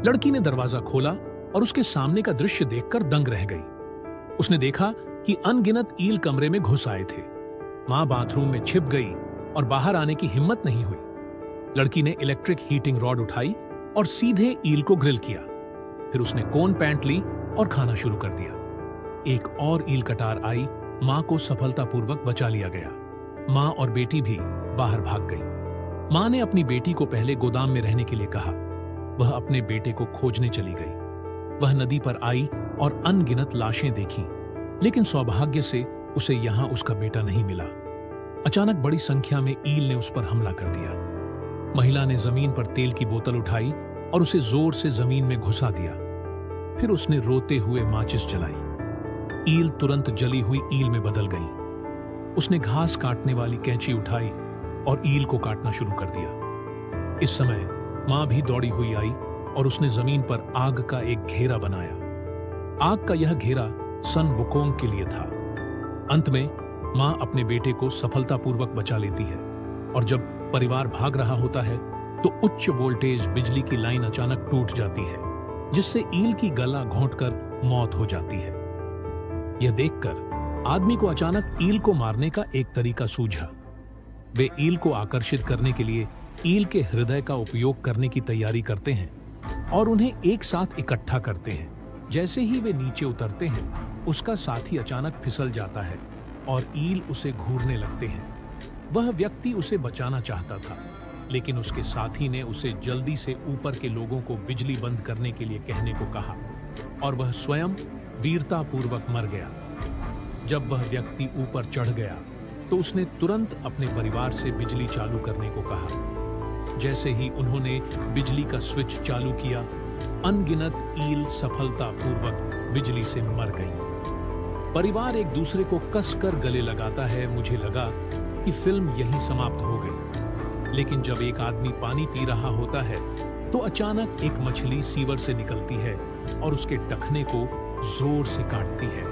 लड़की ने दरवाजा खोला और उसके सामने का दृश्य देखकर दंग रह गई। उसने देखा कि अनगिनत ईल कमरे में घुस आए थे। मां बाथरूम में छिप गई और बाहर आने की हिम्मत नहीं हुई। लड़की ने इलेक्ट्रिक हीटिंग रॉड उठाई और सीधे ईल को ग्रिल किया। फिर उसने कोन पैंट ली और खाना शुरू कर दिया। एक और ईल कटार आई, मां को सफलतापूर्वक बचा लिया गया। मां और बेटी भी बाहर भाग गई। मां ने अपनी बेटी को पहले गोदाम में रहने के लिए कहा। वह अपने बेटे को खोजने चली गई। वह नदी पर आई और अनगिनत लाशें देखीं, लेकिन सौभाग्य से उसे यहां उसका बेटा नहीं मिला। अचानक बड़ी संख्या में ईल ने उस पर हमला कर दिया। महिला ने जमीन पर तेल की बोतल उठाई और उसे जोर से जमीन में घुसा दिया। फिर उसने रोते हुए माचिस जलाई। ईल तुरंत जली हुई ईल में बदल गई। उसने घास काटने वाली कैंची उठाई और ईल को काटना शुरू कर दिया। इस समय मां भी दौड़ी हुई आई और उसने जमीन पर आग का एक घेरा बनाया। आग का यह घेरा सन वुकोंग के लिए था। अंत में मां अपने बेटे को सफलतापूर्वक बचा लेती है और जब परिवार भाग रहा होता है तो उच्च वोल्टेज बिजली की लाइन अचानक टूट जाती है, जिससे ईल की गला घोंटकर मौत हो जाती है। यह देखकर आदमी को अचानक ईल को मारने का एक तरीका सूझा। वे ईल को आकर्षित करने के लिए ईल के हृदय का उपयोग करने की तैयारी करते हैं और उन्हें एक साथ इकट्ठा करते हैं। जैसे ही वे नीचे उतरते हैं, उसका साथी अचानक फिसल जाता है और ईल उसे घूरने लगते हैं। वह व्यक्ति उसे बचाना चाहता था, लेकिन उसके साथी ने उसे जल्दी से ऊपर के लोगों को बिजली बंद करने के लिए कहने को कहा और वह स्वयं वीरतापूर्वक मर गया। जब वह व्यक्ति ऊपर चढ़ गया तो उसने तुरंत अपने परिवार से बिजली चालू करने को कहा। जैसे ही उन्होंने बिजली का स्विच चालू किया, अनगिनत ईल सफलतापूर्वक बिजली से मर गई। परिवार एक दूसरे को कसकर गले लगाता है। मुझे लगा कि फिल्म यहीं समाप्त हो गई, लेकिन जब एक आदमी पानी पी रहा होता है तो अचानक एक मछली सीवर से निकलती है और उसके टखने को जोर से काटती है।